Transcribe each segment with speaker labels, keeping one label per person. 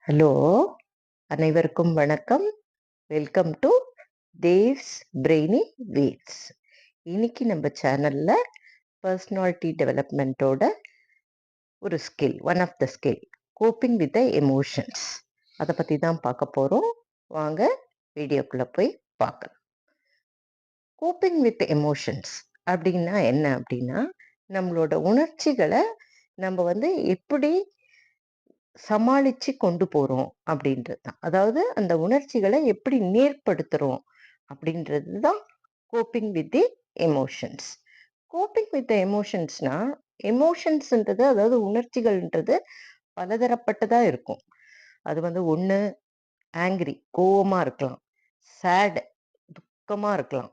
Speaker 1: Hello! அனைவருக்கும் வணக்கம். Welcome to Dev's brainy waves. இன்னைக்கு நம்ம சேனல்ல பர்சனாலிட்டி டெவலப்மெண்ட்டோட ஒரு skill, one of the skill, coping with the emotions. அத பத்தி தான் பார்க்க போறோம். வாங்க வீடியோக்குள்ள போய் பார்க்கலாம். கோப்பிங் வித் எமோஷன்ஸ் அப்படின்னா என்ன அப்படின்னா, நம்மளோட உணர்ச்சிகள நம்ம எப்படி சமாளிச்சு கொண்டு போறோம் அப்படின்றது தான். அதாவது அந்த உணர்ச்சிகள எப்படி நேர்படுத்துறோம் அப்படின்றது தான் coping with the emotions. Coping with the எமோஷன்ஸ்னா, எமோஷன்ஸ்ன்றது அதாவது உணர்ச்சிகள்ன்றது பலதரப்பட்டதா இருக்கும். அது ஒண்ணு ஆங்ரி கோவமா இருக்கலாம். சேட் துக்கமா இருக்கலாம்.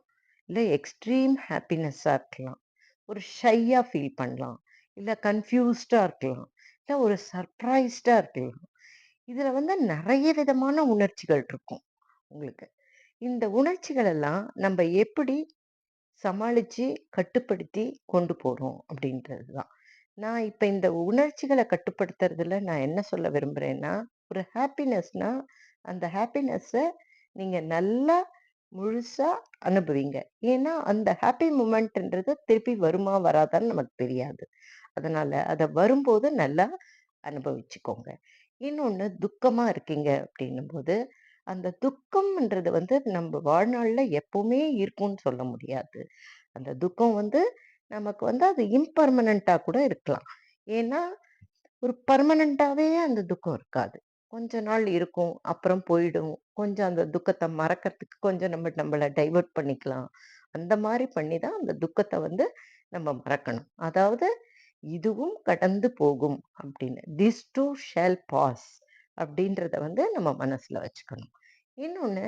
Speaker 1: இல்ல எக்ஸ்ட்ரீம் ஹாப்பினஸ்ஸா இருக்கலாம். ஒரு ஷையா ஃபீல் பண்ணலாம். இல்ல கன்ஃப்யூஸ்டா இருக்கலாம். இல்ல ஒரு சர்ப்ரைஸ்டா இருக்கலாம். இதுல நெறைய விதமான உணர்ச்சிகள் இருக்கும் உங்களுக்கு. இந்த உணர்ச்சிகள் எல்லாம் நம்ம எப்படி சமாளிச்சு, கட்டுப்படுத்தி கொண்டு போறோம் அப்படின்றது தான். நான் இப்ப இந்த உணர்ச்சிகள கட்டுப்படுத்துறதுல நான் என்ன சொல்ல விரும்புறேன்னா, ஒரு ஹாப்பினஸ்னா, அந்த ஹாப்பினஸ்ஸ நீங்க நல்லா முழுசா அனுபவிங்க. ஏன்னா, அந்த ஹாப்பி மொமெண்ட்ன்றது திருப்பி வருமா, வராதான்னு நமக்கு தெரியாது. அதனால அத வரும்போது நல்லா அனுபவிச்சுக்கோங்க. இன்னொன்னு துக்கமா இருக்கீங்க அப்படின்னும்போது, அந்த துக்கம்ன்றது நம்ம வாழ்நாள்ல எப்பவுமே இருக்கும்னு சொல்ல முடியாது. அந்த துக்கம் நமக்கு அது இம்பெர்மனன்ட்டா கூட இருக்கலாம். ஏன்னா, ஒரு பெர்மனன்ட்டாவே அந்த துக்கம் இருக்காது. கொஞ்ச நாள் இருக்கும், அப்புறம் போயிடும். கொஞ்சம் அந்த துக்கத்த மறக்கறதுக்கு கொஞ்சம் நம்மள டைவர்ட் பண்ணிக்கலாம். அந்த மாரி பண்ணி தான் அந்த துக்கத்த நம்ம மறக்கணும். அதாவது இதுவும் கடந்து போகும் அப்படின்னு. திஸ் டூ ஷால் பாஸ் அப்படின்றத நம்ம மனசுல வச்சுக்கணும். இன்னொன்னு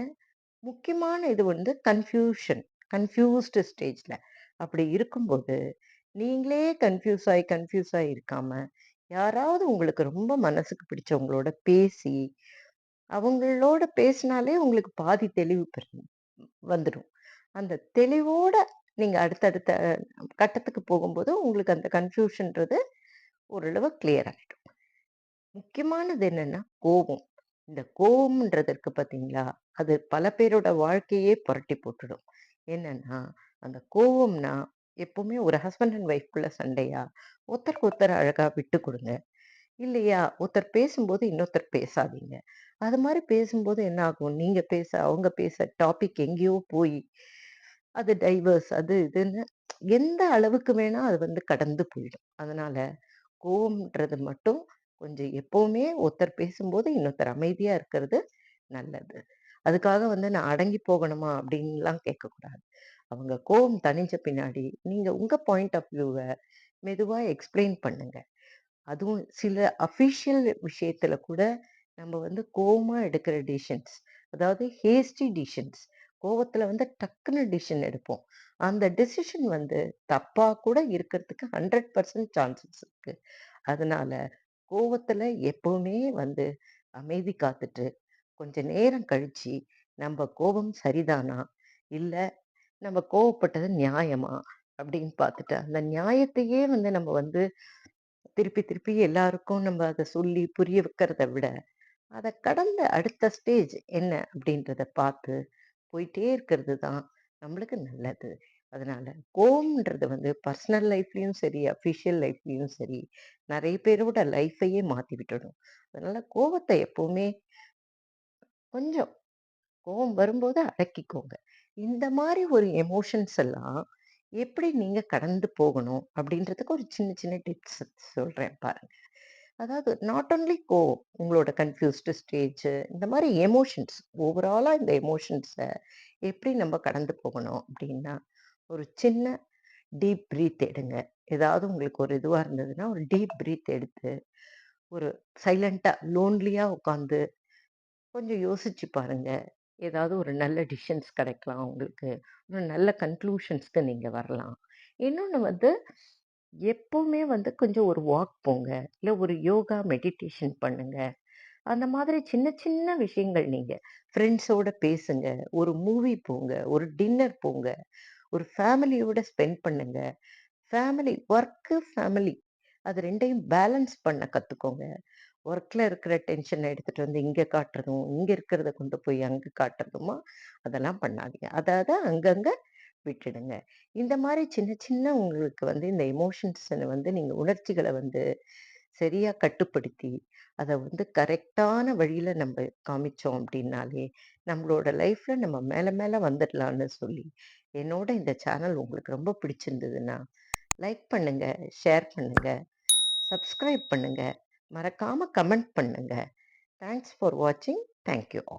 Speaker 1: முக்கியமான இது கன்ஃப்யூஷன். கன்ஃப்யூஸ்டு ஸ்டேஜ்ல. அப்படி இருக்கும்போது, நீங்களே கன்ஃப்யூஸ் ஆயி இருக்காம, யாராவது உங்களுக்கு ரொம்ப மனசுக்கு பிடிச்சவங்களோட பேசி, அவங்களோட பேசினாலே உங்களுக்கு பாதி தெளிவு வந்துடும். அந்த தெளிவோட நீங்க அடுத்தடுத்த கட்டத்துக்கு போகும்போது, உங்களுக்கு அந்த கன்ஃப்யூஷன்றது ஓரளவு கிளியர் ஆயிடும். முக்கியமானது என்னன்னா, கோபம். இந்த கோவம்ன்றது இருக்கு பார்த்தீங்களா? அது பல பேரோட வாழ்க்கையே புரட்டி போட்டுடும். என்னன்னா, அந்த கோவம்னா எப்பவுமே ஒரு ஹஸ்பண்ட் அண்ட் ஒய்ஃப்குள்ள சண்டையா? ஒருத்தருக்கு ஒருத்தர் அழகா விட்டு குடுங்க. இல்லையா, ஒருத்தர் பேசும்போது இன்னொருத்தர் பேசாதீங்க. அது மாரி பேசும்போது என்ன ஆகும்? நீங்க பேச, அவங்க பேச டாபிக் எங்கேயோ போய், அது டைவர்ஸ் அது இதுன்னு எந்த அளவுக்கு வேணா அது கடந்து போயிடும். அதனால கோவம்ன்றது மட்டும் கொஞ்சம் எப்பவுமே ஒருத்தர் பேசும்போது இன்னொருத்தர் அமைதியா இருக்கிறது நல்லது. அதுக்காக நான் அடங்கி போகணுமா அப்படின்லாம் கேட்கக்கூடாது. அவங்க கோவம் தணிஞ்ச பின்னாடி நீங்க உங்க பாயிண்ட் ஆஃப் வியூவ மெதுவா எக்ஸ்பிளைன் பண்ணுங்க. அதுவும் சில அஃபிஷியல் விஷயத்துல கூட நம்ம கோவமா எடுக்கிற டிசிஷன்ஸ், அதாவது ஹேஸ்டி டிசிஷன்ஸ், கோவத்துல டக்குன்னு டிசிஷன் எடுப்போம். அந்த டெசிஷன் தப்பா கூட இருக்கிறதுக்கு 100% சான்சஸ் இருக்கு. அதனால கோவத்துல எப்பவுமே அமைதி காத்துட்டு, கொஞ்ச நேரம் கழிச்சு, நம்ப கோபம் சரிதானா? இல்ல நம்ம கோவப்பட்டது நியாயமா? அப்படின்னு பார்த்துட்டு, அந்த நியாயத்தையே நம்ம திருப்பி திருப்பி எல்லாருக்கும் நம்ம அத சொல்லி புரிய வைக்கிறத விட, அத கடந்த அடுத்த ஸ்டேஜ் என்ன அப்படின்றத பார்த்து போயிட்டே இருக்கிறது தான் நம்மளுக்கு நல்லது. அதனால கோவம்ன்றது பர்சனல் லைஃப்லயும் சரி, அஃபிஷியல் லைஃப்லயும் சரி, நெறைய பேரோட லைஃப்பையே மாத்தி விட்டுடும். அதனால கோவத்த எப்பவுமே கொஞ்சம் கோவம் வரும்போது அடக்கிக்கோங்க. இந்த மாரி ஒரு எமோஷன்ஸ் எல்லாம் எப்படி நீங்க கடந்து போகணும் அப்படின்றதுக்கு ஒரு சின்ன சின்ன டிப்ஸ் சொல்றேன் பாருங்க. அதாவது நாட் ஒன்லி கோவம், உங்களோட கன்ஃப்யூஸ்டு ஸ்டேஜ் இந்த மாரி எமோஷன்ஸ் ஓவராலா இந்த எமோஷன்ஸ எப்படி நம்ம கடந்து போகணும் அப்படின்னா, ஒரு சின்ன டீப் பிரீத் எடுங்க. ஏதாவது உங்களுக்கு ஒரு இதுவா இருந்ததுன்னா, ஒரு டீப் பிரீத் எடுத்து, ஒரு சைலன்ட்டா லோன்லியா உட்காந்து கொஞ்சம் யோசிச்சு பாருங்க. ஏதாவது ஒரு நல்ல டிசிஷன்ஸ் கிடைக்கலாம் உங்களுக்கு. ஒரு நல்ல கன்க்ளூஷன்ஸ்க்கு நீங்க வரலாம். இன்னொன்னு எப்பவுமே கொஞ்சம் ஒரு வாக் போங்க. இல்ல ஒரு யோகா, மெடிடேஷன் பண்ணுங்க. அந்த மாதிரி சின்ன சின்ன விஷயங்கள் நீங்க ஃப்ரெண்ட்ஸோட பேசுங்க. ஒரு மூவி போங்க. ஒரு டின்னர் போங்க. ஒரு ஃபேமிலியோட ஸ்பெண்ட் பண்ணுங்க. ஃபேமிலி ஒர்க்கு, ஃபேமிலி அது 2யும் பேலன்ஸ் பண்ண கத்துக்கோங்க. ஒர்க்கில் இருக்கிற டென்ஷனை எடுத்துகிட்டு வந்து இங்கே காட்டுறதும், இங்கே இருக்கிறத கொண்டு போய் அங்கே காட்டுறதுமா, அதெல்லாம் பண்ணாதீங்க. அதாவது அங்கங்கே விட்டுடுங்க. இந்த மாதிரி சின்ன சின்ன உங்களுக்கு வந்து இந்த எமோஷன்ஸை வந்து நீங்கள் உணர்ச்சிகளை வந்து சரியா கட்டுப்படுத்தி, அத வந்து கரெக்ட்டான வழியில நம்ப காமிச்சோம் அப்டின்னாலே, நம்மளோட லைஃப்ல நம்ம மேல மேல வந்துடலான்னு சொல்லி, என்னோட இந்த சேனல் உங்களுக்கு ரொம்ப பிடிச்சிருந்ததுன்னா, லைக் பண்ணுங்க, ஷேர் பண்ணுங்க, சப்ஸ்கிரைப் பண்ணுங்க. மறக்காம கமெண்ட் பண்ணுங்க. தேங்க்ஸ் ஃபார் வாட்சிங். Thank you all.